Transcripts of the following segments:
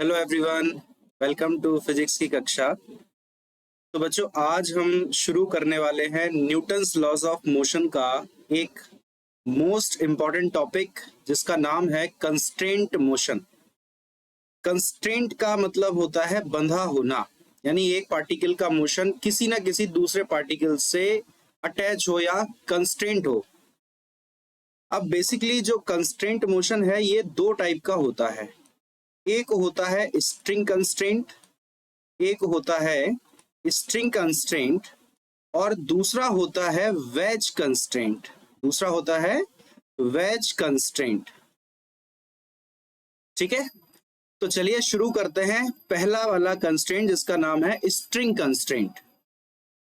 Hello everyone, welcome to physics की कक्षा। तो बच्चों, आज हम शुरू करने वाले हैं न्यूटन्स लॉज ऑफ मोशन का एक मोस्ट इम्पॉर्टेंट टॉपिक जिसका नाम है कंस्ट्रेंट मोशन। कंस्ट्रेंट का मतलब होता है बंधा होना, यानी एक पार्टिकल का मोशन किसी ना किसी दूसरे पार्टिकल से अटैच हो या कंस्ट्रेंट हो। अब बेसिकली जो कंस्ट्रेंट मोशन है ये दो टाइप का होता है। एक होता है स्ट्रिंग कंस्ट्रेंट, एक होता है स्ट्रिंग कंस्ट्रेंट और दूसरा होता है वेज कंस्ट्रेंट। दूसरा होता है वेज कंस्ट्रेंट। ठीक है, तो चलिए शुरू करते हैं। पहला वाला कंस्ट्रेंट जिसका नाम है स्ट्रिंग कंस्ट्रेंट।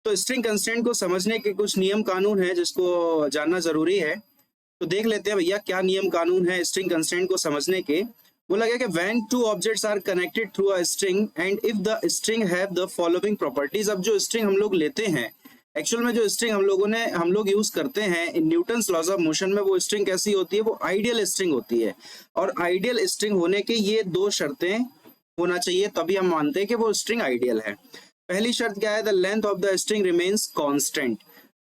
तो स्ट्रिंग कंस्ट्रेंट को समझने के कुछ नियम कानून है जिसको जानना जरूरी है। तो देख लेते हैं भैया क्या नियम कानून है स्ट्रिंग कंस्ट्रेंट को समझने के। बोला गया कि when two objects are connected through a string and if the string have the following properties। अब जो स्ट्रिंग हम लोग लेते हैं, एक्चुअल में जो स्ट्रिंग हम लोग यूज करते हैं इन न्यूटन्स लॉज ऑफ मोशन में, वो स्ट्रिंग कैसी होती है? वो आइडियल स्ट्रिंग होती है। और आइडियल स्ट्रिंग होने के ये दो शर्तें होना चाहिए, तभी हम मानते हैं कि वो स्ट्रिंग आइडियल है। पहली शर्त क्या है? The length of the string remains constant.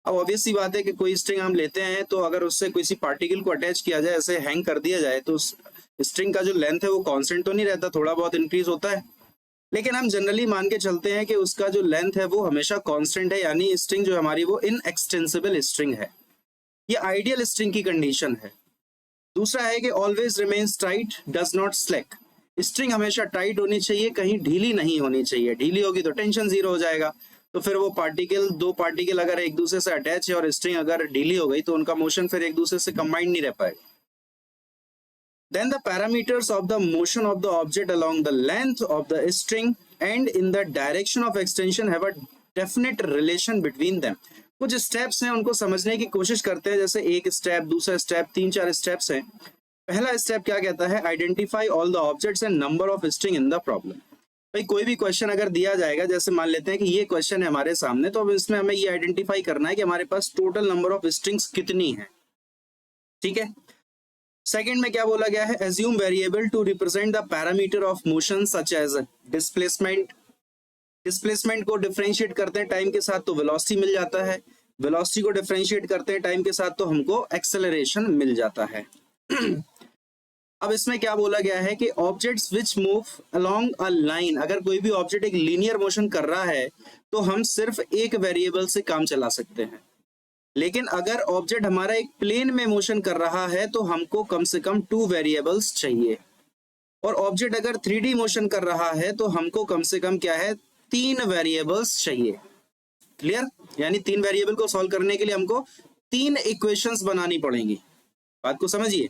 अब ऑब्वियस सी बात है कि कोई स्ट्रिंग हम लेते हैं तो अगर उससे किसी पार्टिकल को अटैच किया जाए, ऐसे हैंग कर दिया जाए, तो स्ट्रिंग का जो लेंथ है वो कांस्टेंट तो नहीं रहता, थोड़ा बहुत इंक्रीज होता है। लेकिन हम जनरली मान के चलते हैं कि उसका जो लेंथ है वो हमेशा कांस्टेंट है, यानी स्ट्रिंग जो हमारी वो इनएक्सटेंसिबल स्ट्रिंग है। ये आइडियल स्ट्रिंग की कंडीशन है। दूसरा है कि always remains tight does not slack. String हमेशा टाइट होनी चाहिए, कहीं ढीली नहीं होनी चाहिए। ढीली होगी तो टेंशन जीरो हो जाएगा, तो फिर वो दो पार्टिकल अगर एक दूसरे से अटैच है और स्ट्रिंग अगर ढीली हो गई तो उनका मोशन फिर एक दूसरे से कंबाइंड नहीं रह पाएगा। Then the parameters of the motion of the object along the length of the string and in the direction of extension have a definite relation between them। कुछ स्टेप्स हैं, उनको समझने की कोशिश करते हैं। जैसे एक स्टेप, दूसरा स्टेप, तीन चार स्टेप्स हैं। पहला स्टेप क्या कहता है? Identify all the objects and number of string in the problem. भाई कोई भी क्वेश्चन अगर दिया जाएगा, जैसे मान लेते हैं कि ये क्वेश्चन है हमारे सामने, तो अब इसमें हमें ये आइडेंटिफाई करना है कि हमारे पास टोटल नंबर ऑफ स्ट्रिंग्स कितनी है। ठीक है। सेकेंड में क्या बोला गया है? Assume variable to represent the parameter of motion such as displacement. Displacement को डिफरेंशिएट करते हैं टाइम के साथ तो वेलोसिटी मिल जाता है। वेलोसिटी को डिफरेंशिएट करते हैं टाइम के साथ तो हमको एक्सेलरेशन मिल जाता है। अब इसमें क्या बोला गया है कि objects which move along a line, अगर कोई भी ऑब्जेक्ट एक लीनियर मोशन कर रहा है तो हम सिर्फ एक वेरिएबल से काम चला सकते हैं। लेकिन अगर ऑब्जेक्ट हमारा एक प्लेन में मोशन कर रहा है तो हमको कम से कम 2 वेरिएबल्स चाहिए। और ऑब्जेक्ट अगर 3D मोशन कर रहा है तो हमको कम से कम क्या है? 3 वेरिएबल्स चाहिए। क्लियर? यानी 3 वेरिएबल को सॉल्व करने के लिए हमको 3 इक्वेशंस बनानी पड़ेंगी। बात को समझिए।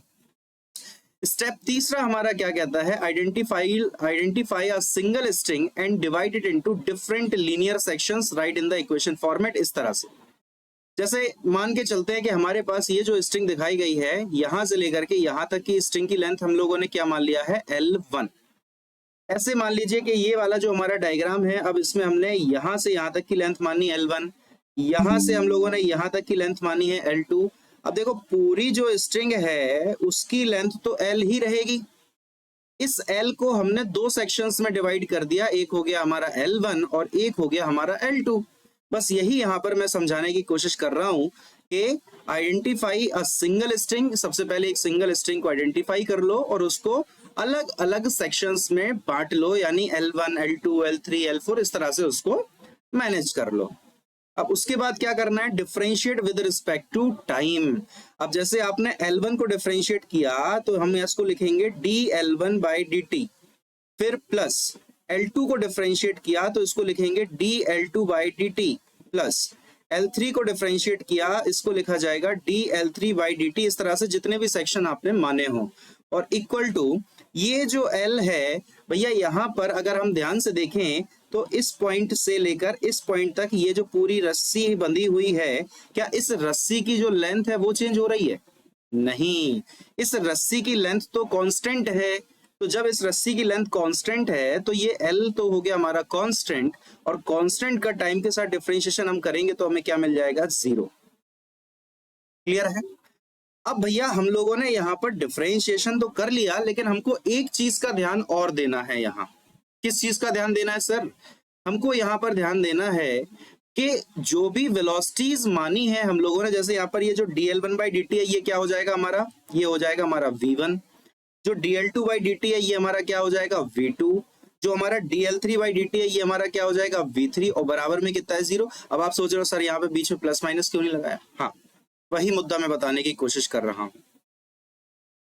स्टेप तीसरा हमारा क्या कहता है? Identify a single string and divide it into different linear sections, right in the equation format. इस तरह से जैसे मान के चलते हैं कि हमारे पास ये जो स्ट्रिंग दिखाई गई है, यहां से लेकर के यहां तक की स्ट्रिंग की लेंथ हम लोगों ने क्या मान लिया है? L1। ऐसे मान लीजिए कि ये वाला जो हमारा डायग्राम है, अब इसमें हमने यहां से यहां तक की लेंथ मानी L1, यहां से हम लोगों ने यहां तक की लेंथ मानी है L2। अब देखो पूरी जो स्ट्रिंग है उसकी लेंथ तो L ही रहेगी। इस L को हमने 2 सेक्शंस में डिवाइड कर दिया, एक हो गया हमारा L1 और एक हो गया हमारा L2। बस यही यहां पर मैं समझाने की कोशिश कर रहा हूं कि आइडेंटिफाई अ सिंगल स्ट्रिंग। सबसे पहले एक सिंगल स्ट्रिंग को आइडेंटिफाई कर लो और उसको अलग अलग सेक्शंस में बांट लो, यानी L1, L2, L3, L4 इस तरह से उसको मैनेज कर लो। अब उसके बाद क्या करना है? Differentiate with respect to time. अब जैसे आपने L1 को डिफरेंशिएट किया तो हम इसको लिखेंगे dL1/dt, फिर प्लस L2 को डिफरेंशिएट किया तो इसको लिखेंगे dL2/dt, प्लस L3 को डिफरेंशिएट किया इसको लिखा जाएगा dL3/dt। इस तरह से जितने भी सेक्शन आपने माने हो, और इक्वल टू ये जो L है भैया, यहाँ पर अगर हम ध्यान से देखें तो इस पॉइंट से लेकर इस पॉइंट तक ये जो पूरी रस्सी बंधी हुई है, क्या इस रस्सी की जो लेंथ है वो चेंज हो रही है? नहीं, इस रस्सी की लेंथ तो कांस्टेंट है। तो जब इस रस्सी की लेंथ कांस्टेंट है तो ये L तो हो गया हमारा कांस्टेंट, और कांस्टेंट का टाइम के साथ डिफरेंशिएशन हम करेंगे तो हमें क्या मिल जाएगा? 0। क्लियर है? अब भैया हम लोगों ने यहाँ पर डिफरेंशिएशन तो कर लिया, लेकिन हमको एक चीज का ध्यान और देना है यहाँ। किस चीज का ध्यान देना है सर? हमको यहाँ पर ध्यान देना है कि जो भी वेलोसिटीज मानी है हम लोगों ने, जैसे यहाँ पर ये जो dl1/dt है ये क्या हो जाएगा हमारा, ये हो जाएगा हमारा v1। जो dl2/dt है ये हमारा क्या हो जाएगा v2। जो हमारा dl3/dt है ये हमारा क्या हो जाएगा v3, और बराबर में कितना है 0। अब आप सोच रहे हो सर यहाँ पे बीच में प्लस माइनस क्यों नहीं लगाया? हाँ, वही मुद्दा मैं बताने की कोशिश कर रहा हूं।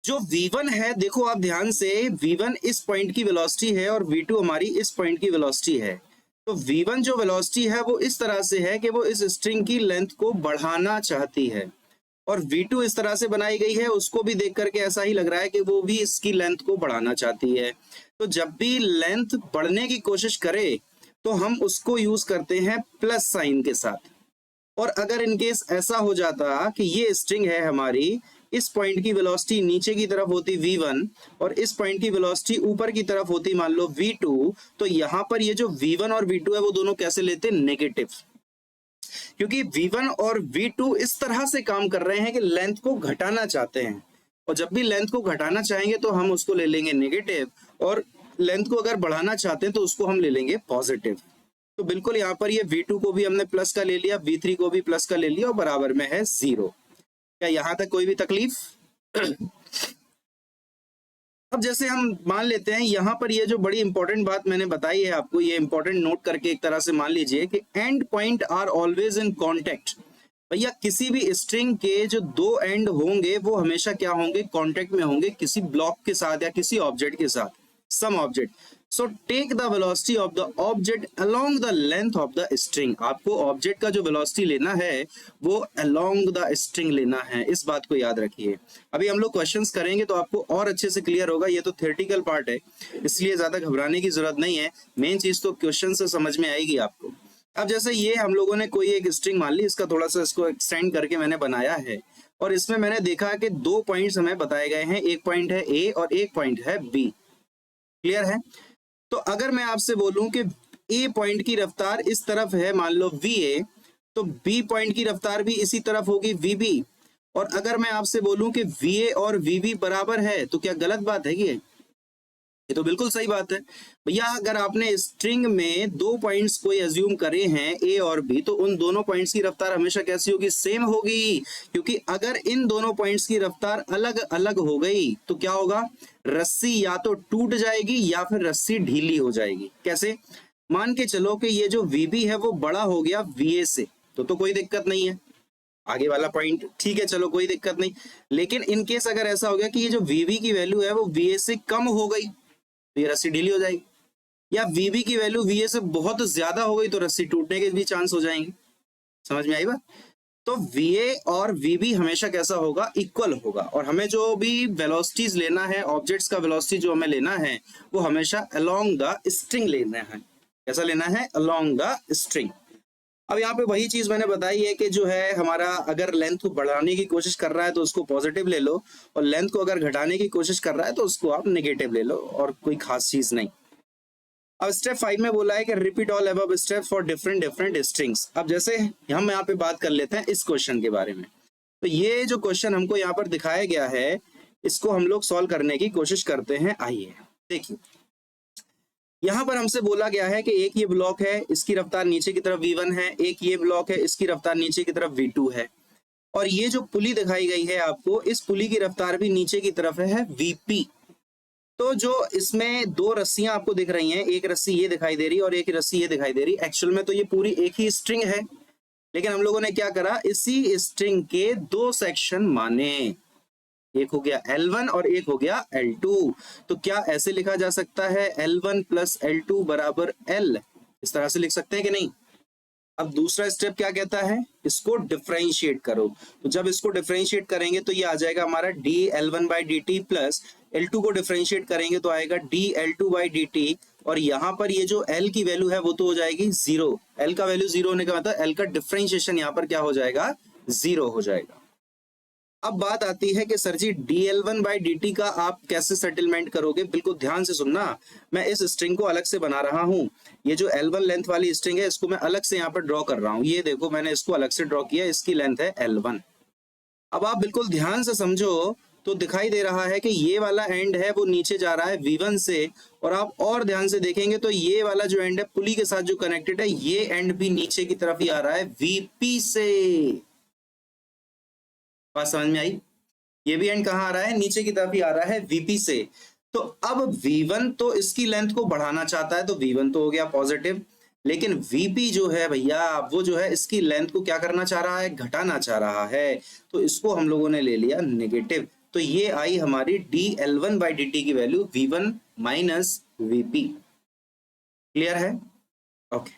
जो v1 है, देखो आप ध्यान से, v1 इस पॉइंट की वेलोसिटी है और v2 हमारी इस पॉइंट की वेलोसिटी है। तो v1 जो वेलोसिटी है वो इस तरह से है कि वो इस स्ट्रिंग की लेंथ को बढ़ाना चाहती है, और v2 इस तरह से बनाई गई है, उसको भी देख करके ऐसा ही लग रहा है कि वो भी इसकी लेंथ को बढ़ाना चाहती है। तो जब भी लेंथ बढ़ने की कोशिश करे तो हम उसको यूज करते हैं प्लस साइन के साथ। और अगर इनकेस ऐसा हो जाता कि ये स्ट्रिंग है हमारी, इस पॉइंट की वेलोसिटी नीचे की तरफ होती v1 और इस पॉइंट की वेलोसिटी ऊपर की तरफ होती मान लो v2, तो यहाँ पर ये जो v1 और v2 है वो दोनों कैसे लेते? नेगेटिव। क्योंकि v1 और v2 इस तरह से काम कर रहे हैं कि लेंथ को घटाना चाहते हैं, और जब भी लेंथ को घटाना चाहेंगे तो हम उसको ले लेंगे नेगेटिव, और लेंथ को अगर बढ़ाना चाहते हैं तो उसको हम ले लेंगे पॉजिटिव। तो बिल्कुल यहाँ पर ये v2 को भी हमने प्लस का ले लिया, v3 को भी प्लस का ले लिया, और बराबर में है 0। क्या यहाँ तक कोई भी तकलीफ? अब जैसे हम मान लेते हैं यहाँ पर ये जो बड़ी इंपॉर्टेंट बात मैंने बताई है आपको, ये इंपॉर्टेंट नोट करके एक तरह से मान लीजिए कि end point are always in contact. भैया किसी भी स्ट्रिंग के जो दो एंड होंगे वो हमेशा क्या होंगे? कांटेक्ट में होंगे किसी ब्लॉक के साथ या किसी ऑब्जेक्ट के साथ, some object. So take the velocity of the object along the length of the string. आपको ऑब्जेक्ट का जो वेलोसिटी लेना है वो अलोंग द स्ट्रिंग लेना है, इस बात को याद रखिए। अभी हम लोग क्वेश्चंस करेंगे तो आपको और अच्छे से क्लियर होगा। ये तो थ्योरेटिकल पार्ट है, इसलिए ज्यादा घबराने की जरूरत नहीं है, मेन चीज तो क्वेश्चन से समझ में आएगी आपको। अब जैसे ये हम लोगों ने कोई एक स्ट्रिंग मान ली, इसका थोड़ा सा इसको एक्सटेंड करके मैंने बनाया है, और इसमें मैंने देखा कि 2 पॉइंट्स हमें बताए गए हैं, एक पॉइंट है ए और एक पॉइंट है बी। क्लियर है? तो अगर मैं आपसे बोलूं कि ए पॉइंट की रफ्तार इस तरफ है मान लो va, तो बी पॉइंट की रफ्तार भी इसी तरफ होगी vb। और अगर मैं आपसे बोलूं कि va और vb बराबर है, तो क्या गलत बात है? ये तो बिल्कुल सही बात है। भैया अगर आपने स्ट्रिंग में 2 पॉइंट्स कोई अज्यूम करे हैं ए और बी, तो उन दोनों पॉइंट्स की रफ्तार हमेशा कैसी होगी? सेम होगी। क्योंकि अगर इन दोनों पॉइंट्स की रफ्तार अलग अलग हो गई तो क्या होगा? रस्सी या तो टूट जाएगी या फिर रस्सी ढीली हो जाएगी। कैसे? मान के चलो कि ये जो VB है वो बड़ा हो गया VA से, तो कोई दिक्कत नहीं है, आगे वाला पॉइंट ठीक है, चलो कोई दिक्कत नहीं। लेकिन इन केस अगर ऐसा हो गया कि ये जो VB की वैल्यू है वो VA से कम हो गई, तो ये रस्सी ढीली हो जाएगी। या VB की वैल्यू VA से बहुत ज्यादा हो गई तो रस्सी टूटने के भी चांस हो जाएंगे। समझ में आई बात? तो VA और VB हमेशा कैसा होगा? इक्वल होगा। और हमें जो भी वेलोसिटीज लेना है, ऑब्जेक्ट्स का वेलोसिटी जो हमें लेना है वो हमेशा अलोंग द स्ट्रिंग लेना है। कैसा लेना है? Along the string. अब यहाँ पे वही चीज मैंने बताई है कि जो है हमारा अगर लेंथ को बढ़ाने की कोशिश कर रहा है तो उसको पॉजिटिव ले लो, और लेंथ को अगर घटाने की कोशिश कर रहा है तो उसको आप नेगेटिव ले लो, और कोई खास चीज नहीं। अब स्टेप 5 में बोला है कि repeat all above steps for different strings. अब जैसे हम यहाँ पे बात कर लेते हैं इस क्वेश्चन के बारे में। तो ये जो क्वेश्चन हमको यहाँ पर दिखाया गया है, इसको हम लोग सॉल्व करने की कोशिश करते हैं। आइए देखिए, यहाँ पर हमसे बोला गया है कि एक ये ब्लॉक है, इसकी रफ्तार नीचे की तरफ v1 है, एक ये ब्लॉक है, इसकी रफ्तार नीचे की तरफ v2 है, और ये जो पुली दिखाई गई है आपको, इस पुली की रफ्तार भी नीचे की तरफ है vp। तो जो इसमें 2 रस्सियां आपको दिख रही हैं, एक रस्सी ये दिखाई दे रही है और एक रस्सी ये दिखाई दे रही है। एक्चुअल में तो ये पूरी एक ही स्ट्रिंग है, लेकिन हम लोगों ने क्या करा? इसी स्ट्रिंग के 2 सेक्शन माने, एक हो गया L1 और एक हो गया L2। तो क्या ऐसे लिखा जा सकता है L1 प्लस L2 बराबर L? इस तरह से लिख सकते हैं कि नहीं? अब दूसरा स्टेप क्या कहता है? इसको डिफरेंशिएट करो। तो जब इसको डिफरेंशिएट करेंगे तो ये आ जाएगा हमारा dL1/dt प्लस L2 को डिफरेंशिएट करेंगे तो आएगा dL2/dt, और यहाँ पर ये जो L की वैल्यू है वो तो हो जाएगी 0। L का वैल्यू 0 होने का मतलब L का डिफरेंशिएशन यहाँ पर क्या हो जाएगा? 0 हो जाएगा। अब बात आती है कि सर जी dL1/dt का आप कैसे सेटलमेंट करोगे? बिल्कुल ध्यान से सुनना, मैं इस स्ट्रिंग को अलग से बना रहा हूं। ये जो L1 लेंथ वाली स्ट्रिंग है इसको मैं अलग से यहाँ पर ड्रॉ कर रहा हूं। ये देखो मैंने इसको अलग से ड्रॉ किया, इसकी लेंथ है L1। अब आप बिल्कुल ध्यान से समझो, तो दिखाई दे रहा है कि ये वाला एंड है वो नीचे जा रहा है V1 से, और आप और ध्यान से देखेंगे तो ये वाला जो एंड है पुली के साथ जो कनेक्टेड है, ये एंड भी नीचे की तरफ ही आ रहा है VP से। बात समझ में आई? ये भी एंड कहाँ आ रहा है? नीचे की तरफ ही आ रहा है VP से। तो अब V1 तो इसकी लेंथ को बढ़ाना चाहता है, तो V1 तो हो गया पॉजिटिव, लेकिन VP जो है भैया वो जो है इसकी लेंथ को क्या करना चाह रहा है? घटाना चाह रहा है, तो इसको हम लोगों ने ले लिया नेगेटिव। तो ये आई हमारी dL1/dt की value V1 minus VP। Clear है? ओके,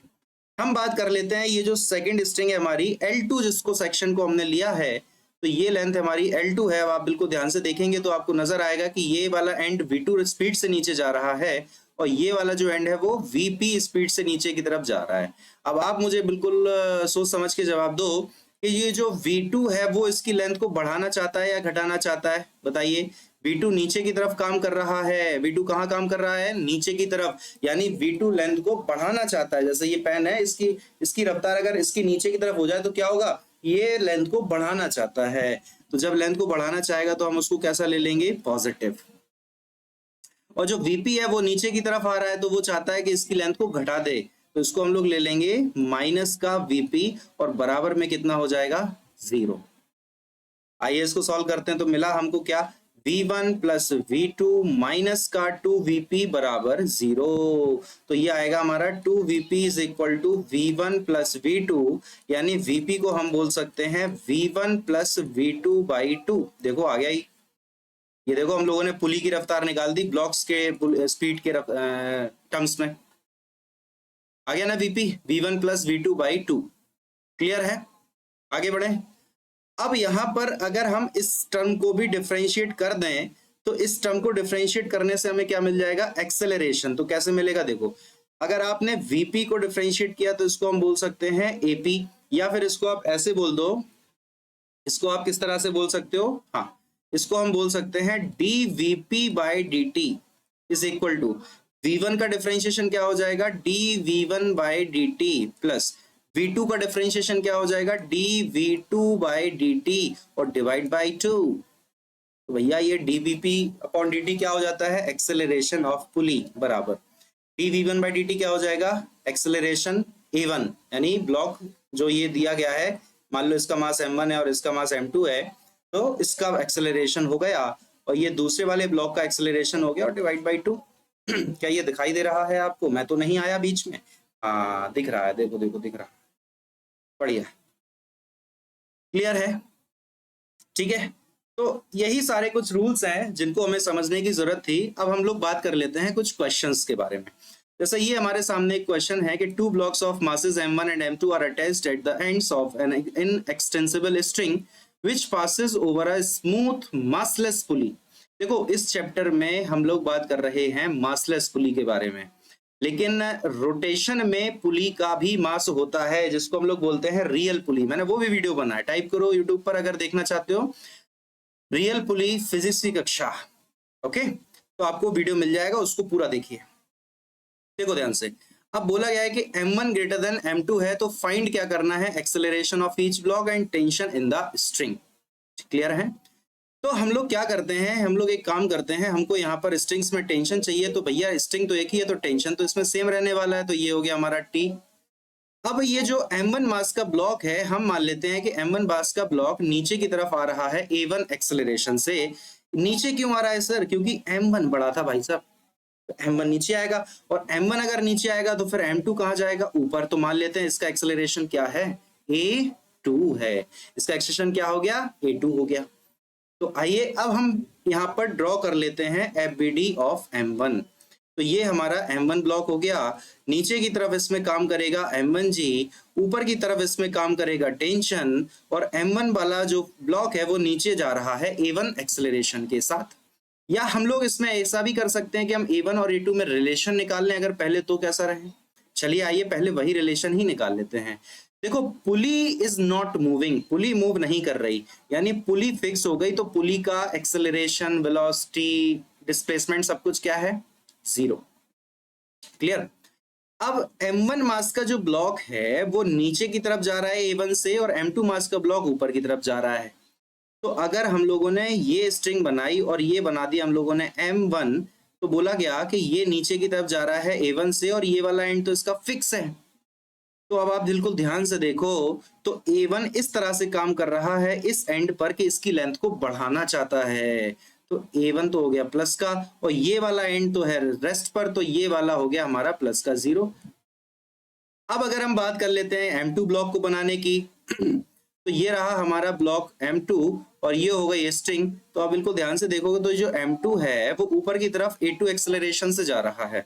हम बात कर लेते हैं ये जो सेकंड स्ट्रिंग है हमारी L2, जिसको सेक्शन को हमने लिया है, तो ये लेंथ हमारी L2 है। अब आप बिल्कुल ध्यान से देखेंगे तो आपको नजर आएगा कि ये वाला एंड V2 स्पीड से नीचे जा रहा है, और ये वाला जो एंड है वो VP स्पीड से नीचे की तरफ जा रहा है। अब आप मुझे बिल्कुल सोच समझ के जवाब दो कि ये जो V2 है वो इसकी लेंथ को बढ़ाना चाहता है या घटाना चाहता है? बताइए। V2 नीचे की तरफ काम कर रहा है। V2 कहाँ काम कर रहा है? नीचे की तरफ, यानी V2 लेंथ को बढ़ाना चाहता है। जैसे ये पेन है, इसकी रफ्तार अगर इसकी नीचे की तरफ हो जाए तो क्या होगा? ये लेंथ को बढ़ाना चाहता है। तो जब लेंथ को बढ़ाना चाहेगा तो हम उसको कैसा ले लेंगे? पॉजिटिव। और जो VP है वो नीचे की तरफ आ रहा है, तो वो चाहता है कि इसकी लेंथ को घटा दे, तो इसको हम लोग ले लेंगे माइनस का VP, और बराबर में कितना हो जाएगा? 0। आइए इसको सॉल्व करते हैं। तो मिला हमको क्या? V1 प्लस V2 माइनस का 2VP बराबर 0। तो ये आएगा हमारा 2VP is equal to V1 plus V2, यानी VP को हम बोल सकते हैं V1 प्लस V2/2। देखो आ गया ही। ये देखो हम लोगों ने पुली की रफ्तार निकाल दी ब्लॉक्स के स्पीड के टर्म्स में। आ गया ना VP? V1 plus V2/2। Clear है? आगे बढ़े। अब यहां पर अगर हम इस टर्म को भी डिफरेंशिएट कर दें, तो इस टर्म को डिफरेंशिएट करने से हमें क्या मिल जाएगा? एक्सेलरेशन। तो कैसे मिलेगा? देखो, अगर आपने VP को डिफरेंशिएट किया तो इसको हम बोल सकते हैं AP, या फिर इसको आप ऐसे बोल दो। इसको आप किस तरह से बोल सकते हो? हाँ, इसको हम बोल सकते हैं dVP/dt is equal to V1 का डिफरेंशिएशन क्या हो जाएगा? dV1/dt प्लस V2 का डिफरेंशिएशन क्या हो जाएगा? dV2/dt और डिवाइड बाई 2। तो भैया ये dVP/dt क्या हो जाता है? एक्सेलरेशन ऑफ पुली बराबर dV1/dt क्या हो जाएगा? एक्सेलरेशन A1, यानी ब्लॉक जो ये दिया गया है, मान लो इसका मास M1 है और इसका मास M2 है, तो इसका एक्सेलरेशन हो गया, और ये दूसरे वाले ब्लॉक का एक्सेलरेशन हो गया, और डिवाइड बाई 2। क्या ये दिखाई दे रहा है आपको? मैं तो नहीं आया बीच में। हाँ दिख रहा है, देखो देखो दिख रहा है। बढ़िया, क्लियर है? ठीक है, तो यही सारे कुछ रूल्स हैं जिनको हमें समझने की जरूरत थी। अब हम लोग बात कर लेते हैं कुछ क्वेश्चंस के बारे में। जैसे ये हमारे सामने एक क्वेश्चन है कि 2 blocks of masses M1 and M2 are attached at the ends of an inextensible string which passes over a smooth massless pulley। देखो, इस चैप्टर में हम लोग बात कर रहे हैं मासलेस पुली के बारे में, लेकिन रोटेशन में पुली का भी मास होता है, जिसको हम लोग बोलते हैं रियल पुली। मैंने वो भी वीडियो बनाया, टाइप करो यूट्यूब पर अगर देखना चाहते हो, रियल पुली फिजिक्स की कक्षा। ओके, तो आपको वीडियो मिल जाएगा, उसको पूरा देखिए। देखो ध्यान से, अब बोला गया है कि M1 ग्रेटर देन M2 है, तो फाइंड क्या करना है? Acceleration of each block and tension in the string. Clear है? तो हम लोग क्या करते हैं, हम लोग एक काम करते हैं, हमको यहाँ पर स्ट्रिंग्स में टेंशन चाहिए, तो भैया स्ट्रिंग तो एक ही है, तो टेंशन तो इसमें सेम रहने वाला है, तो ये हो गया हमारा T। अब ये जो M1 मास का ब्लॉक है, हम मान लेते हैं कि M1 मास का ब्लॉक नीचे की तरफ आ रहा है A1 एक्सेलरेशन से। नीचे क्यों आ रहा है सर? क्योंकि M1 बड़ा था भाई साहब, तो M1 नीचे आएगा, और M1 अगर नीचे आएगा तो फिर M2 कहाँ जाएगा? ऊपर। तो मान लेते हैं इसका एक्सेलरेशन क्या है? A2 है। इसका एक्सेलरेशन क्या हो गया? A2 हो गया। तो आइए अब हम यहाँ पर ड्रॉ कर लेते हैं FBD ऑफ M1। तो ये हमारा M1 ब्लॉक हो गया, नीचे की तरफ इसमें काम करेगा M1G, ऊपर की तरफ इसमें काम करेगा टेंशन, और M1 वाला जो ब्लॉक है वो नीचे जा रहा है A1 एक्सेलरेशन के साथ। या हम लोग इसमें ऐसा भी कर सकते हैं कि हम A1 और A2 में रिलेशन निकाल लें अगर पहले, तो कैसा रहे? चलिए आइए पहले वही रिलेशन ही निकाल लेते हैं। देखो, pulley is not moving, pulley move नहीं कर रही, यानी पुली फिक्स हो गई, तो पुली का एक्सेलरेशन, वेलोसिटी, डिस्प्लेसमेंट सब कुछ क्या है? 0। क्लियर? अब M1 मास का जो ब्लॉक है वो नीचे की तरफ जा रहा है A1 से, और M2 मास का ब्लॉक ऊपर की तरफ जा रहा है। तो अगर हम लोगों ने ये स्ट्रिंग बनाई और ये बना दिया हम लोगों ने M1, तो बोला गया कि ये नीचे की तरफ जा रहा है A1 से और ये वाला एंड तो इसका फिक्स है। तो अब आप बिल्कुल ध्यान से देखो, तो A1 इस तरह से काम कर रहा है इस एंड पर कि इसकी लेंथ को बढ़ाना चाहता है। तो A1 तो हो गया प्लस का, और ये वाला एंड तो है रेस्ट पर, तो ये वाला हो गया हमारा प्लस का 0। अब अगर हम बात कर लेते हैं M2 ब्लॉक को बनाने की तो ये रहा हमारा ब्लॉक M2 और ये हो गई स्ट्रिंग। तो आप बिल्कुल ध्यान से देखोगे तो जो M2 है वो ऊपर की तरफ A2 एक्सेलरेशन से जा रहा है।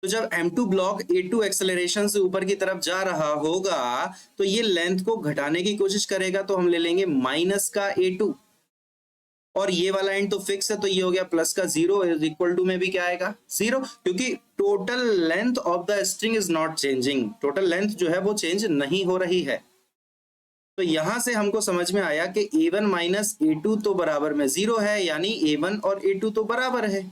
तो जब M2 ब्लॉक A2 एक्सेलरेशन से ऊपर की तरफ जा रहा होगा तो ये लेंथ को घटाने की कोशिश करेगा, तो हम ले लेंगे माइनस का A2, और ये वाला एंड तो फिक्स है, तो ये हो गया प्लस का 0 इज इक्वल टू में भी क्या आएगा 0, क्योंकि total length of the string is not changing. Total length जो है वो चेंज नहीं हो रही है। तो यहां से हमको समझ में आया कि A1 माइनस A2 तो बराबर में 0 है, यानी A1 और A2 तो बराबर है।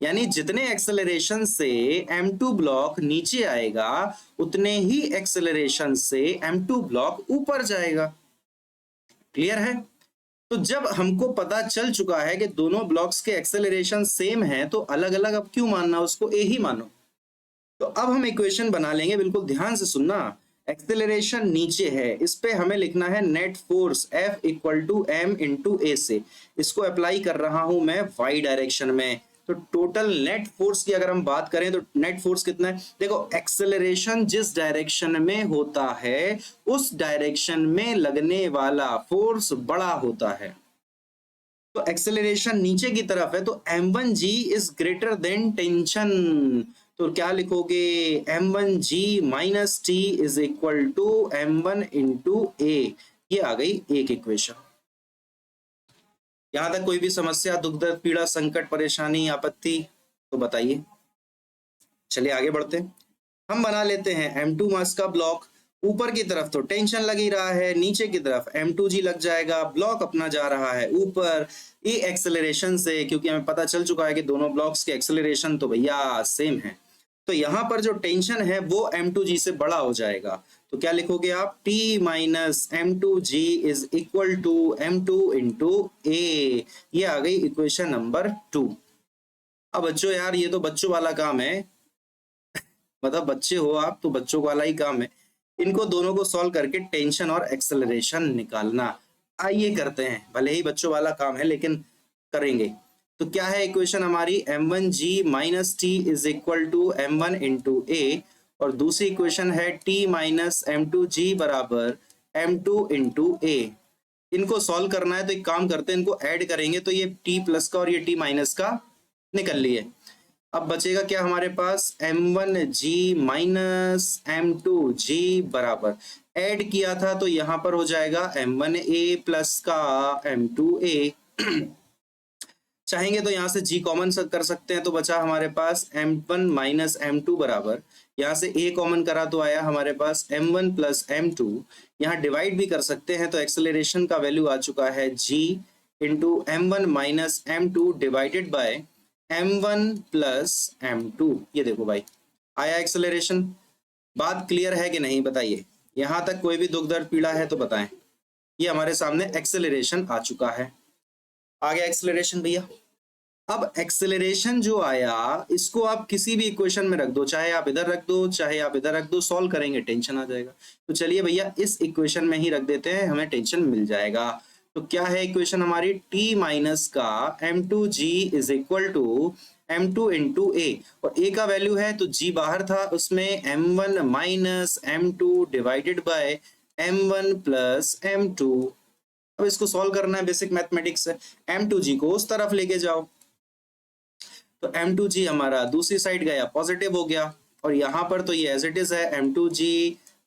यानी जितने एक्सेलरेशन से M2 ब्लॉक नीचे आएगा उतने ही एक्सेलरेशन से M2 ब्लॉक ऊपर जाएगा। क्लियर है? तो जब हमको पता चल चुका है कि दोनों ब्लॉक्स के एक्सेलरेशन सेम है, तो अलग अलग अब क्यों मानना, उसको ए ही मानो। तो अब हम इक्वेशन बना लेंगे, बिल्कुल ध्यान से सुनना। एक्सेलरेशन नीचे है, इस पे हमें लिखना है net force F equal to M into a से। इसको अप्लाई कर रहा हूं मैं वाई डायरेक्शन में। तो टोटल नेट फोर्स की अगर हम बात करें तो नेट फोर्स कितना है, देखो एक्सेलरेशन जिस डायरेक्शन में होता है उस डायरेक्शन में लगने वाला फोर्स बड़ा होता है। तो एक्सेलरेशन नीचे की तरफ है, तो M1G is greater than tension. तो क्या लिखोगे, M1G minus T is equal to M1 into a. ये आ गई एक इक्वेशन। यहां तक कोई भी समस्या, दुख दर्द पीड़ा संकट परेशानी आपत्ति तो बताइए। चलिए आगे बढ़ते हैं। हम बना लेते हैं M2 मास का ब्लॉक। ऊपर की तरफ तो टेंशन लग ही रहा है, नीचे की तरफ M2G लग जाएगा। ब्लॉक अपना जा रहा है ऊपर ए एक्सेलरेशन से, क्योंकि हमें पता चल चुका है कि दोनों ब्लॉक्स के एक्सेलरेशन तो भैया सेम है। तो यहाँ पर जो टेंशन है वो M2G से बड़ा हो जाएगा। तो क्या लिखोगे आप, T minus M2G is equal to M2 into a. ये आ गई इक्वेशन नंबर 2। अब बच्चों यार ये तो बच्चों वाला काम है, मतलब बच्चे हो आप तो बच्चों वाला ही काम है। इनको दोनों को सॉल्व करके टेंशन और एक्सेलरेशन निकालना। आइए करते हैं, भले ही बच्चों वाला काम है लेकिन करेंगे। तो क्या है इक्वेशन हमारी, M1G minus T is equal to M1 into a, और दूसरी इक्वेशन है T माइनस M2G बराबर M2 इंटू ए। इनको सॉल्व करना है तो एक काम करते हैं, इनको ऐड करेंगे तो ये T प्लस का और ये T माइनस का निकल लिए। अब बचेगा क्या हमारे पास, M1G माइनस M2G बराबर, ऐड किया था तो यहां पर हो जाएगा M1A प्लस का M2A। चाहेंगे तो यहाँ से G कॉमन कर सकते हैं, तो बचा हमारे पास M1 माइनस M2 बराबर, यहाँ से A कॉमन करा तो आया हमारे पास M1 प्लस M2। यहाँ डिवाइड भी कर सकते हैं, तो एक्सेलरेशन का वैल्यू आ चुका है G into M1 minus M2 divided by M1 plus M2। ये देखो भाई आया एक्सेलरेशन। बात क्लियर है कि नहीं बताइए, यहाँ तक कोई भी दुख दर्द पीड़ा है तो बताएं। ये हमारे सामने एक्सेलरेशन आ चुका है, आ गया एक्सेलरेशन भैया। अब एक्सेलरेशन जो आया इसको आप किसी भी इक्वेशन में रख दो, चाहे आप इधर रख दो चाहे आप इधर रख दो, सॉल्व करेंगे टेंशन आ जाएगा। तो चलिए भैया इस इक्वेशन में ही रख देते हैं, हमें टेंशन मिल जाएगा। तो क्या है इक्वेशन हमारी, T माइनस का M2G is equal to M2 into a, और ए का वैल्यू है तो G बाहर था, उसमें M1 minus M2 divided by M1 plus M2। अब इसको सॉल्व करना है, बेसिक मैथमेटिक्स है। M2G को उस तरफ लेके जाओ, तो M2G हमारा दूसरी साइड गया पॉजिटिव हो गया, और यहाँ पर तो ये एज इट इज है M2G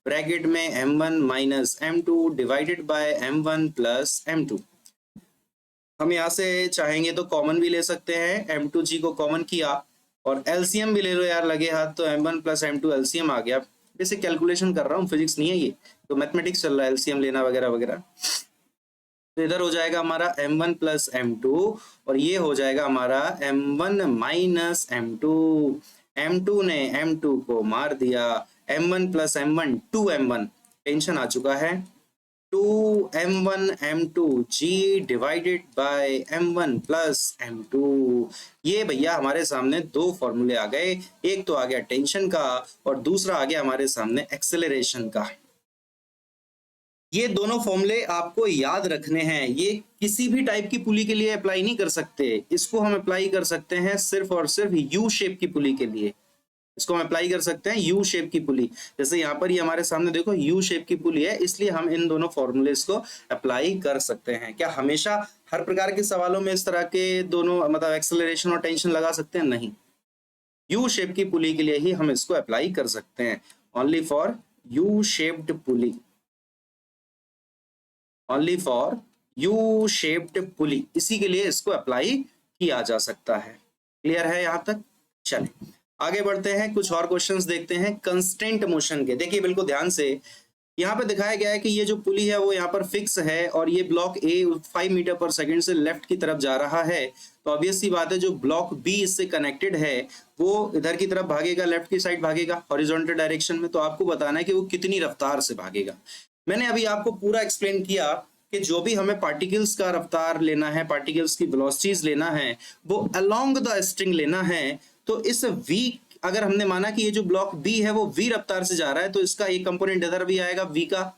ब्रैकेट में M1 minus M2 divided by M1 plus M2। हम यहाँ से चाहेंगे तो कॉमन भी ले सकते हैं, M2G को कॉमन किया और एलसीएम भी ले लो यार लगे हाथ, तो M1 प्लस M2 एलसीएम आ गया। बेसिक कैलकुलेशन कर रहा हूँ, फिजिक्स नहीं है ये, तो मैथमेटिक्स चल रहा है, एलसीएम लेना वगैरह वगैरह। तो इधर हो जाएगा हमारा M1 प्लस M2 और ये हो जाएगा हमारा M1 माइनस M2। M2 ने M2 को मार दिया, M1 plus M1 2M1, tension आ चुका है। 2m1m2g divided by m1 plus m2। ये भैया हमारे सामने दो फॉर्मूले आ गए, एक तो आ गया टेंशन का और दूसरा आ गया हमारे सामने एक्सेलरेशन का। ये दोनों फॉर्मूले आपको याद रखने हैं, ये किसी भी टाइप की पुली के लिए अप्लाई नहीं कर सकते, इसको हम अप्लाई कर सकते हैं सिर्फ और सिर्फ यू शेप की पुली के लिए। इसको हम अप्लाई कर सकते हैं यू शेप की पुली, जैसे यहाँ पर ये हमारे सामने देखो यू शेप की पुली है, इसलिए हम इन दोनों फॉर्मूलेस को अप्लाई कर सकते हैं। क्या हमेशा हर प्रकार के सवालों में इस तरह के दोनों मतलब एक्सेलरेशन और टेंशन लगा सकते हैं? नहीं, यू शेप की पुली के लिए ही हम इसको अप्लाई कर सकते हैं। Only for U shaped pulley, only for U shaped pulley, इसी के लिए इसको अप्लाई किया जा सकता है। क्लियर है यहाँ तक? चलें आगे बढ़ते हैं, कुछ और क्वेश्चंस देखते हैं कंस्टेंट मोशन के। देखिए बिल्कुल ध्यान से, यहाँ पे दिखाया गया है कि ये जो पुली है वो यहाँ पर फिक्स है और ये ब्लॉक ए 5 मीटर पर सेकंड से लेफ्ट की तरफ जा रहा है, तो ऑब्वियस सी बात है जो ब्लॉक बी इससे कनेक्टेड है वो इधर की तरफ भागेगा, लेफ्ट की साइड भागेगा हॉरिजॉन्टल डायरेक्शन में। तो आपको बताना है कि वो कितनी रफ्तार से भागेगा। मैंने अभी आपको पूरा एक्सप्लेन किया कि जो भी हमें पार्टिकल्स का रफ्तार लेना है, पार्टिकल्स की वेलोसिटीज लेना है, वो अलोंग द स्ट्रिंग लेना है। तो इस v, अगर हमने माना कि ये जो ब्लॉक b है वो v रफ्तार से जा रहा है, तो इसका एक कंपोनेंट इधर भी आएगा v का,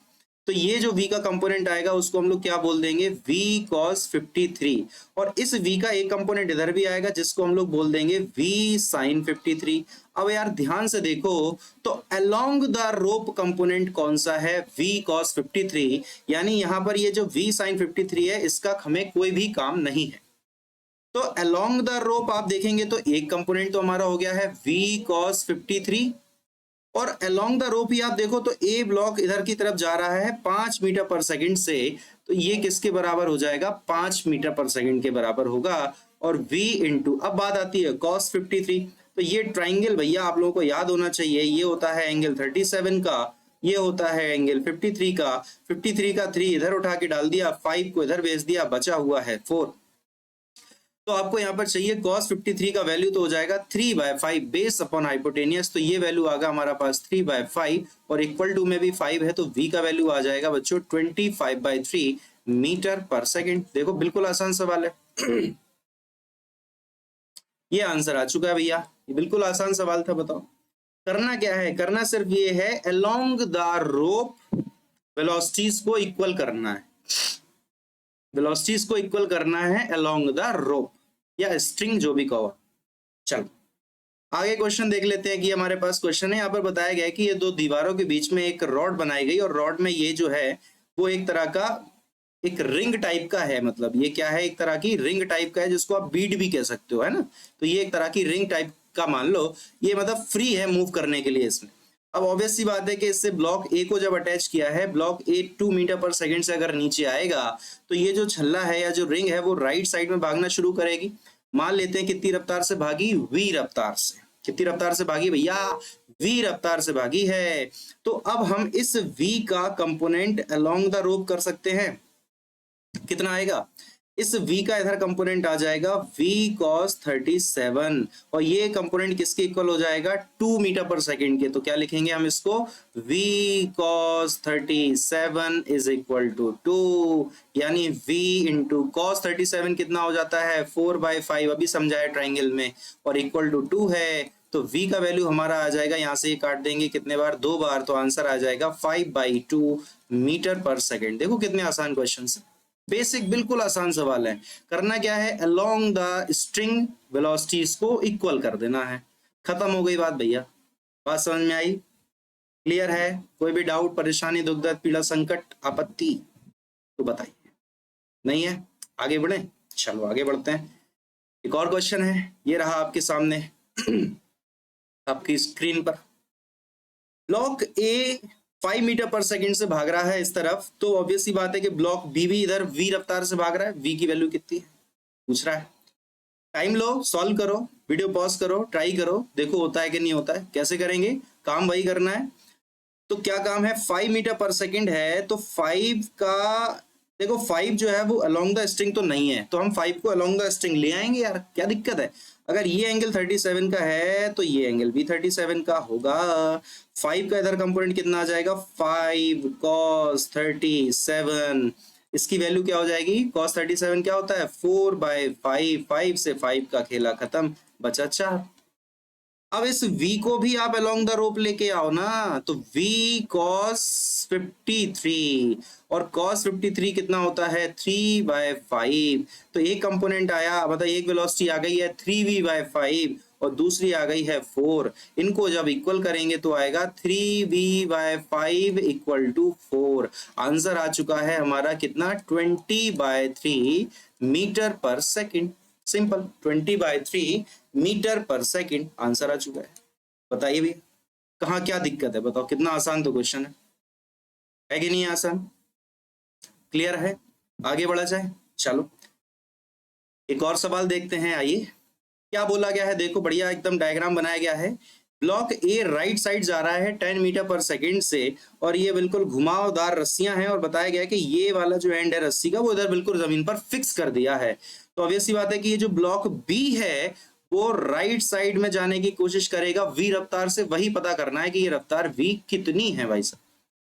तो ये जो v का कंपोनेंट आएगा उसको हम लोग क्या बोल देंगे, v cos 53, और इस v का एक कंपोनेंट इधर भी आएगा जिसको हम लोग बोल देंगे v sin 53। अब यार ध्यान से देखो, तो अलोंग द रोप कंपोनेंट कौन सा है, v cos 53, यानी यहाँ पर ये जो v sin 53 है इसका हमें कोई भी काम नहीं है। तो अलोंग द रोप आप देखेंगे तो एक कंपोनेंट तो हमारा हो गया है v cos 53, और अलोंग द रोप ही आप देखो तो ए ब्लॉक इधर की तरफ जा रहा है 5 मीटर पर सेकंड से, तो ये किसके बराबर हो जाएगा, 5 मीटर पर सेकंड के बराबर होगा। और v इंटू, अब बात आती है cos 53, तो ये ट्राइंगल भैया आप लोगों को याद होना चाहिए, ये होता है एंगल 37 का, ये होता है एंगल 53 का। 53 का 3 इधर उठा के डाल दिया, 5 को इधर भेज दिया, बचा हुआ है 4। तो आपको यहाँ पर चाहिए cos 53 का वैल्यू, तो हो जाएगा 3/5 बेस अपॉन हाइपोटेनियस, तो ये वैल्यू आ गया हमारा पास 3/5, और इक्वल टू में भी 5 है तो v का वैल्यू आ जाएगा बच्चों 25/3 मीटर पर सेकंड। देखो बिल्कुल आसान सवाल है। ये आंसर आ चुका है भैया, ये बिल्कुल आसान सवाल था। बताओ करना क्या है, करना सिर्फ ये है अलोंग द रोप वेलोसिटीज को इक्वल करना है, वेलोसिटीज को इक्वल करना है अलोंग द रोप या स्ट्रिंग जो भी कहो। चलो आगे क्वेश्चन देख लेते हैं कि हमारे पास क्वेश्चन है, यहाँ पर बताया गया है कि ये दो दीवारों के बीच में एक रॉड बनाई गई और रॉड में ये जो है वो एक तरह का एक रिंग टाइप का है, मतलब ये क्या है, एक तरह की रिंग टाइप का है जिसको आप बीड भी कह सकते हो, है ना। तो ये एक तरह की रिंग टाइप का मान लो, ये मतलब फ्री है मूव करने के लिए इसमें। अब ऑब्वियस सी बात है कि इससे ब्लॉक ए को जब अटैच किया है, ब्लॉक ए 2 मीटर पर सेकंड से अगर नीचे आएगा तो ये जो छल्ला है या जो रिंग है वो राइट साइड में भागना शुरू करेगी। मान लेते हैं कितनी रफ्तार से भागी, v रफ्तार से। कितनी रफ्तार से भागी भैया, v रफ्तार से भागी है। तो अब हम इस v का कंपोनेंट अलोंग द रोप कर सकते हैं, कितना आएगा, इस v का इधर कंपोनेंट आ जाएगा v cos 37, और ये कंपोनेंट किसके इक्वल हो जाएगा, 2 मीटर पर सेकंड के। तो क्या लिखेंगे हम इसको, v cos 37 is equal to 2, यानी v इंटू cos 37 कितना हो जाता है, 4/5, अभी समझाया ट्राइंगल में, और इक्वल टू 2 है। तो v का वैल्यू हमारा आ जाएगा, यहाँ से काट देंगे कितने बार, 2 बार, तो आंसर आ जाएगा 5/2 मीटर पर सेकंड। देखो कितने आसान क्वेश्चन है, बेसिक बिल्कुल आसान सवाल है। करना क्या है, अलोंग द स्ट्रिंग वेलोसिटीज को इक्वल कर देना है, खत्म हो गई बात भैया। बात समझ में आई, क्लियर है? कोई भी डाउट, परेशानी, दुख दर्द, पीड़ा, संकट, आपत्ति तो बताइए। नहीं है, आगे बढ़े, चलो आगे बढ़ते हैं। एक और क्वेश्चन है, ये रहा आपके सामने आपकी स्क्रीन पर। ब्लॉक ए 5 मीटर पर सेकंड से भाग रहा है इस तरफ, तो ऑब्वियस सी बात है कि ब्लॉक बी भी इधर v रफ्तार से भाग रहा है। v की वैल्यू कितनी है पूछ रहा है। टाइम लो, सॉल्व करो, वीडियो पॉज करो, ट्राई करो, देखो होता है कि नहीं होता है। कैसे करेंगे, काम वही करना है। तो क्या काम है, 5 मीटर पर सेकंड है, तो 5 का देखो 5 जो है वो अलोंग द स्ट्रिंग तो नहीं है, तो हम 5 को अलोंग द स्ट्रिंग ले आएंगे यार, क्या दिक्कत है। अगर ये एंगल 37 का है तो ये एंगल भी 37 का होगा। 5 का इधर कंपोनेंट कितना आ जाएगा, 5 cos 37। इसकी वैल्यू क्या हो जाएगी, cos 37 क्या होता है, 4/5। 5 से 5 का खेला खत्म, बचा 4। अब इस v को भी आप अलोंग द रोप लेके आओ ना, तो v cos 53 और cos 53 कितना होता है, 3/5। तो एक कंपोनेंट आया, मतलब एक वेलोसिटी आ गई है 3v/5 और दूसरी आ गई है 4। इनको जब इक्वल करेंगे तो आएगा 3v/5 इक्वल टू 4। आंसर आ चुका है हमारा कितना, 20/3 मीटर पर सेकेंड। सिंपल, 20/3 मीटर पर सेकेंड आंसर आ चुका है। बताइए भैया कहाँ क्या दिक्कत है, बताओ। कितना आसान तो क्वेश्चन है कि नहीं आसान? क्लियर है? आगे बढ़ा जाए, चलो एक और सवाल देखते हैं। आइए क्या बोला गया है, देखो बढ़िया एकदम डायग्राम बनाया गया है। ब्लॉक ए राइट साइड जा रहा है 10 मीटर पर सेकेंड से, और ये बिल्कुल घुमावदार रस्सियां हैं, और बताया गया है कि ये वाला जो एंड है रस्सी का वो इधर बिल्कुल जमीन पर फिक्स कर दिया है। तो ऑब्वियस सी बात है कि ये जो ब्लॉक बी है वो राइट साइड में जाने की कोशिश करेगा वी रफ्तार से। वही पता करना है कि ये रफ्तार वी कितनी है भाई साहब।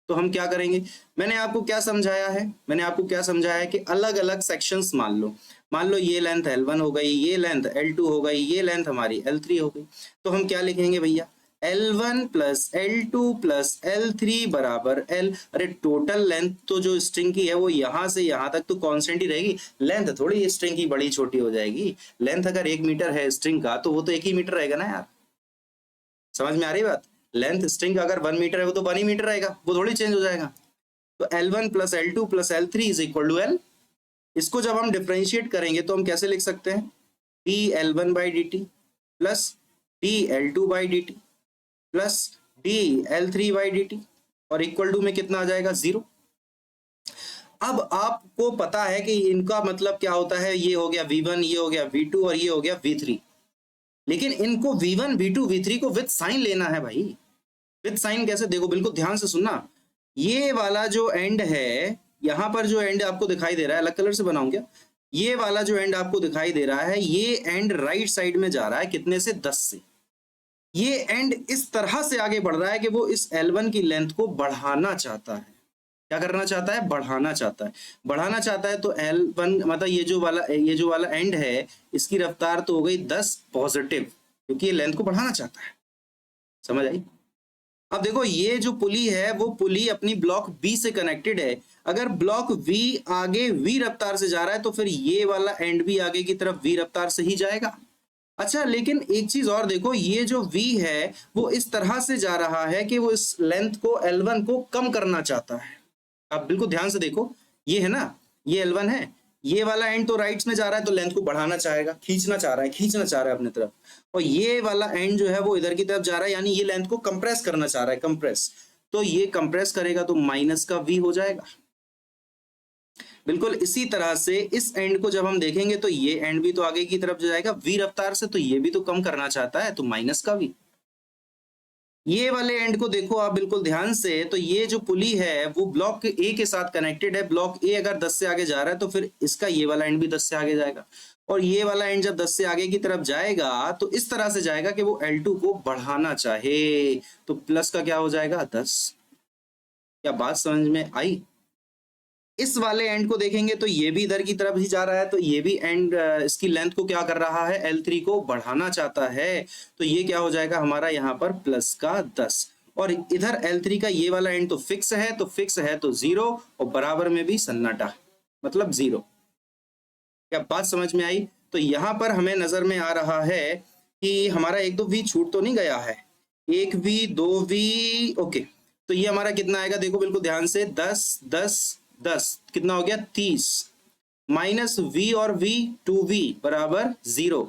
तो हम क्या करेंगे, मैंने आपको क्या समझाया है, मैंने आपको क्या समझाया है कि अलग अलग सेक्शंस मान लो ये लेंथ L1 हो गई, ये लेंथ L2 हो गई, ये लेंथ हमारी L3 हो गई। तो हम क्या लिखेंगे भैया, L1 plus L2 plus L3 बराबर L। अरे टोटल लेंथ तो जो स्ट्रिंग की है वो यहां से यहां तक तो कांस्टेंट ही रहेगी, लेंथ थोड़ी स्ट्रिंग की बड़ी छोटी हो जाएगी। लेंथ अगर 1 मीटर है स्ट्रिंग का तो वो तो 1 ही मीटर रहेगा ना यार। समझ में आ रही बात? लेंथ स्ट्रिंग का अगर 1 मीटर है वो तो 1 ही मीटर रहेगा, वो थोड़ी चेंज हो जाएगा। तो L1 plus L2 plus L3 is equal to L। इसको जब हम डिफरेंशिएट करेंगे तो हम कैसे लिख सकते हैं, dL1/dt plus dL2/dt plus dL3/dt और इक्वल टू में कितना आ जाएगा, 0। अब आपको पता है कि इनका मतलब क्या होता है, ये हो गया V1, ये हो गया V2 और ये हो गया V3। लेकिन इनको V1 V2 V3 को विद साइन लेना है भाई। विद साइन कैसे, देखो बिल्कुल ध्यान से सुनना। ये वाला जो एंड है, यहां पर जो एंड आपको दिखाई दे रहा है, अलग कलर से बनाऊं क्या, ये वाला जो एंड आपको दिखाई दे रहा है, ये एंड राइट साइड में जा रहा है कितने से, 10 से। ये एंड इस तरह से आगे बढ़ रहा है कि वो इस L1 की लेंथ को बढ़ाना चाहता है। क्या करना चाहता है, बढ़ाना चाहता है। बढ़ाना चाहता है तो L1 मतलब ये जो वाला एंड है, इसकी रफ्तार तो हो गई 10 पॉजिटिव, क्योंकि ये लेंथ को बढ़ाना चाहता है। समझ आई? अब देखो ये जो पुली है वो पुली अपनी ब्लॉक बी से कनेक्टेड है। अगर ब्लॉक वी आगे वी रफ्तार से जा रहा है तो फिर ये वाला एंड भी आगे की तरफ वी रफ्तार से ही जाएगा। अच्छा लेकिन एक चीज और देखो, ये जो v है वो इस तरह से जा रहा है कि वो इस लेंथ को L1 को कम करना चाहता है। आप बिल्कुल ध्यान से देखो, ये है ना, ये L1 है, ये वाला एंड तो राइट में जा रहा है तो लेंथ को बढ़ाना चाहेगा, खींचना चाह रहा है अपनी तरफ। और ये वाला एंड जो है वो इधर की तरफ जा रहा है, यानी ये लेंथ को कंप्रेस करना चाह रहा है, कंप्रेस। तो ये कंप्रेस करेगा तो माइनस का v हो जाएगा। बिल्कुल इसी तरह से इस एंड को जब हम देखेंगे तो ये एंड भी तो आगे की तरफ जाएगा वी रफ्तार से, तो ये भी तो कम करना चाहता है, तो माइनस का वी। ये वाले एंड को देखो आप बिल्कुल ध्यान से, तो ये जो पुली है वो ब्लॉक ए के साथ कनेक्टेड है। ब्लॉक ए अगर 10 से आगे जा रहा है तो फिर इसका ये वाला एंड भी 10 से आगे जाएगा, और ये वाला एंड जब 10 से आगे की तरफ जाएगा तो इस तरह से जाएगा कि वो L2 को बढ़ाना चाहे, तो प्लस का क्या हो जाएगा, 10। क्या बात समझ में आई? इस वाले एंड को देखेंगे तो ये भी इधर की तरफ ही जा रहा है, तो ये भी एंड इसकी लेंथ को क्या कर रहा है, L3 को बढ़ाना चाहता है। तो ये क्या हो जाएगा हमारा यहाँ पर प्लस का 10, और इधर L3 का ये वाला एंड तो फिक्स है, तो फिक्स है तो 0, और बराबर में भी सन्नाटा, मतलब 0। क्या बात समझ में आई? तो यहाँ पर हमें नजर में आ रहा है कि हमारा 1-2 V छूट तो नहीं गया है, 1 V 2 V, ओके। तो ये हमारा कितना आएगा, देखो बिल्कुल ध्यान से, 10 10 10 कितना हो गया, 30, माइनस v और v 2v बराबर 0।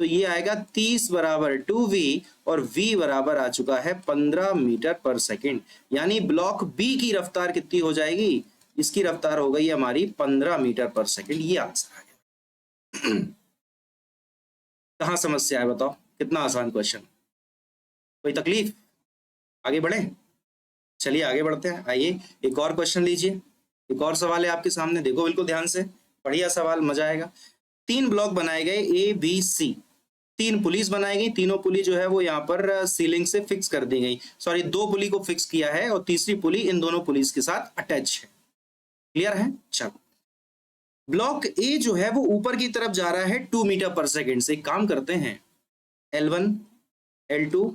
तो ये आएगा 30 बराबर 2v, और v बराबर आ चुका है 15 मीटर पर सेकेंड। यानी ब्लॉक b की रफ्तार कितनी हो जाएगी, इसकी रफ्तार हो गई हमारी 15 मीटर पर सेकेंड। ये आंसर आ गया। कहाँ समस्या है बताओ, कितना आसान क्वेश्चन, कोई तकलीफ? आगे बढ़े, चलिए आगे बढ़ते हैं। आइए एक और क्वेश्चन लीजिए, एक और सवाल है आपके सामने, देखो बिल्कुल ध्यान से, बढ़िया सवाल, मजा आएगा। 3 ब्लॉक बनाए गए A B C, 3 पुलिस बनाई गई, तीनों पुली जो है वो यहाँ पर सीलिंग से फिक्स कर दी गई, सॉरी 2 पुली को फिक्स किया है और तीसरी पुली इन दोनों पुलिस के साथ अटैच है। क्लियर है? चलो, ब्लॉक ए जो है वो ऊपर की तरफ जा रहा है 2 मीटर पर सेकेंड से। काम करते हैं, L1, L2,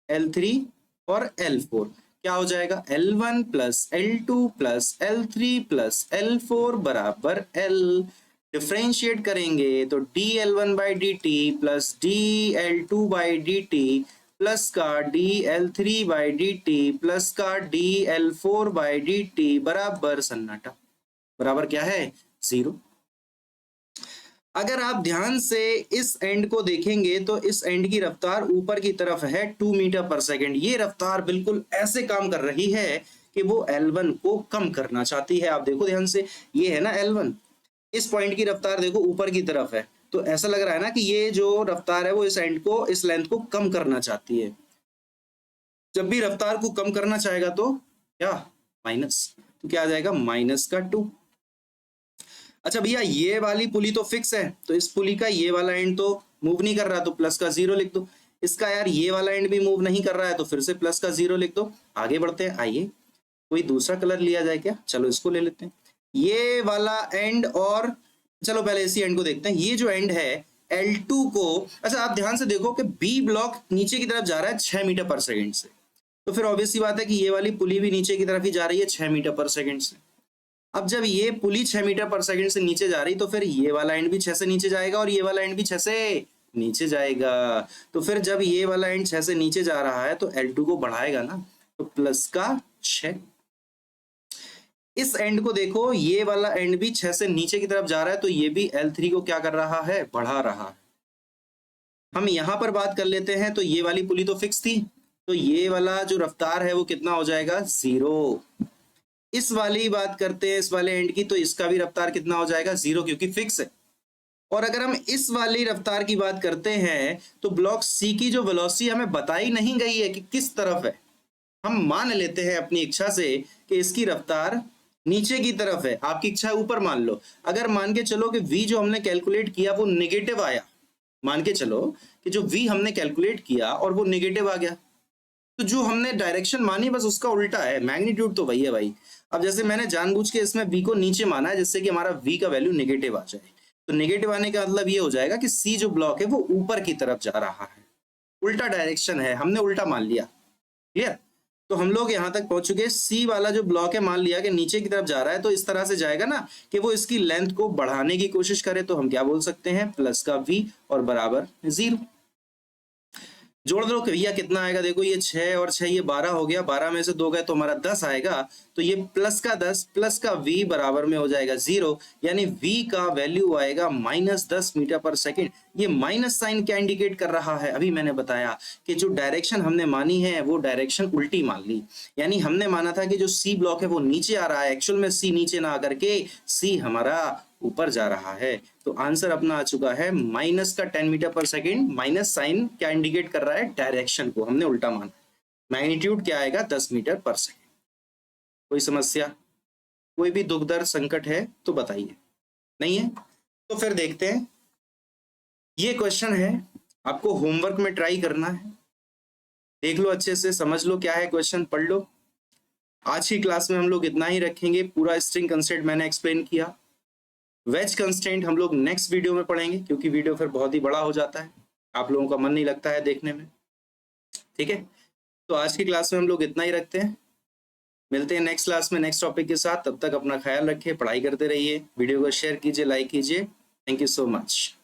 L3 और L4 क्या हो जाएगा? L1 plus L2 plus L3 plus L4 बराबर L। डिफ्रेंशिएट करेंगे तो dL1 by dt plus dL2 by dt plus का dL3 बाई dt प्लस का dL4 बाई dt बराबर सन्नाटा, बराबर क्या है? 0। अगर आप ध्यान से इस एंड को देखेंगे तो इस एंड की रफ्तार ऊपर की तरफ है 2 मीटर पर सेकेंड। ये रफ्तार बिल्कुल ऐसे काम कर रही है कि वो L1 को कम करना चाहती है। आप देखो ध्यान से, ये है ना L1, इस पॉइंट की रफ्तार देखो ऊपर की तरफ है, तो ऐसा लग रहा है ना कि ये जो रफ्तार है वो इस एंड को, इस लेंथ को कम करना चाहती है। जब भी रफ्तार को कम करना चाहेगा तो क्या? माइनस, तो क्या आ जाएगा? -2। अच्छा भैया, ये वाली पुली तो फिक्स है, तो इस पुली का ये वाला एंड तो मूव नहीं कर रहा, तो प्लस का 0 लिख दो। इसका यार ये वाला एंड भी मूव नहीं कर रहा है, तो फिर से प्लस का 0 लिख दो। आगे बढ़ते हैं, आइए कोई दूसरा कलर लिया जाए क्या? चलो इसको ले लेते हैं, ये वाला एंड। और चलो पहले इसी एंड को देखते हैं। ये जो एंड है L2 को, अच्छा आप ध्यान से देखो कि B ब्लॉक नीचे की तरफ जा रहा है 6 मीटर पर सेकेंड से, तो फिर ऑब्वियस सी बात है कि ये वाली पुली भी नीचे की तरफ ही जा रही है 6 मीटर पर सेकेंड से। अब जब ये पुली 6 मीटर पर सेकेंड से नीचे जा रही, तो फिर ये वाला एंड भी 6 से नीचे जाएगा और ये वाला एंड भी 6 से नीचे जाएगा। तो फिर जब ये वाला एंड 6 से नीचे जा रहा है तो L2 को बढ़ाएगा ना, तो प्लस का 6। इस एंड को देखो, ये वाला एंड भी 6 से नीचे की तरफ जा रहा है, तो ये भी L3 को क्या कर रहा है? बढ़ा रहा है। हम यहां पर बात कर लेते हैं, तो ये वाली पुली तो फिक्स थी, तो ये वाला जो रफ्तार है वो कितना हो जाएगा? 0। इस वाली बात करते हैं, इस वाले एंड की, तो इसका भी रफ्तार कितना हो जाएगा? 0, क्योंकि फिक्स है। और अगर हम इस वाली रफ्तार की बात करते हैं, तो ब्लॉक सी की जो वेलोसिटी हमें बताई नहीं गई है कि किस तरफ है, हम मान लेते हैं अपनी इच्छा से कि इसकी रफ्तार नीचे की तरफ है। आपकी इच्छा ऊपर मान लो। अगर मान के चलो कि v जो हमने कैलकुलेट किया वो नेगेटिव आया, मान के चलो कि जो v हमने कैलकुलेट किया और वो नेगेटिव आ गया, तो जो हमने डायरेक्शन मानी बस उसका उल्टा है, मैग्नीट्यूड तो वही है भाई। अब जैसे मैंने जानबूझ के इसमें v को नीचे माना है जिससे कि हमारा v का वैल्यू नेगेटिव आ जाए, तो नेगेटिव आने का मतलब ये हो जाएगा कि c जो ब्लॉक है वो ऊपर की तरफ जा रहा है, उल्टा डायरेक्शन है, हमने उल्टा मान लिया। क्लियर? तो हम लोग यहाँ तक पहुंच चुके। सी वाला जो ब्लॉक है मान लिया कि नीचे की तरफ जा रहा है, तो इस तरह से जाएगा ना कि वो इसकी लेंथ को बढ़ाने की कोशिश करे, तो हम क्या बोल सकते हैं? प्लस का v और बराबर 0। जोड़ दो कि भैया कितना आएगा, देखो ये 6 और 6 ये 12 हो गया, 12 में से 2 गए तो हमारा 10 आएगा, तो ये प्लस का 10 प्लस का v बराबर में हो जाएगा 0, यानी v का वैल्यू आएगा -10 मीटर पर सेकेंड। ये माइनस साइन क्या इंडिकेट कर रहा है? अभी मैंने बताया कि जो डायरेक्शन हमने मानी है वो डायरेक्शन उल्टी मान ली, यानी हमने माना था कि जो सी ब्लॉक है वो नीचे आ रहा है, एक्चुअल में सी नीचे ना आकर के सी हमारा ऊपर जा रहा है। तो आंसर अपना आ चुका है माइनस का 10 मीटर पर सेकेंड। माइनस साइन क्या इंडिकेट कर रहा है? डायरेक्शन को हमने उल्टा माना। मैग्नीट्यूड क्या आएगा? 10 मीटर पर सेकेंड। कोई समस्या, कोई भी दुख दर्द संकट है तो बताइए, नहीं है तो फिर देखते हैं। ये क्वेश्चन है, आपको होमवर्क में ट्राई करना है, देख लो अच्छे से, समझ लो क्या है क्वेश्चन, पढ़ लो। आज की क्लास में हम लोग इतना ही रखेंगे। पूरा स्ट्रिंग कंस्ट्रेंट मैंने एक्सप्लेन किया। वेज कंस्ट्रेंट हम लोग नेक्स्ट वीडियो में पढ़ेंगे, क्योंकि वीडियो फिर बहुत ही बड़ा हो जाता है, आप लोगों का मन नहीं लगता है देखने में। ठीक है, तो आज की क्लास में हम लोग इतना ही रखते हैं। मिलते हैं नेक्स्ट क्लास में नेक्स्ट टॉपिक के साथ। तब तक अपना ख्याल रखिए, पढ़ाई करते रहिए, वीडियो को शेयर कीजिए, लाइक कीजिए। Thank you so much.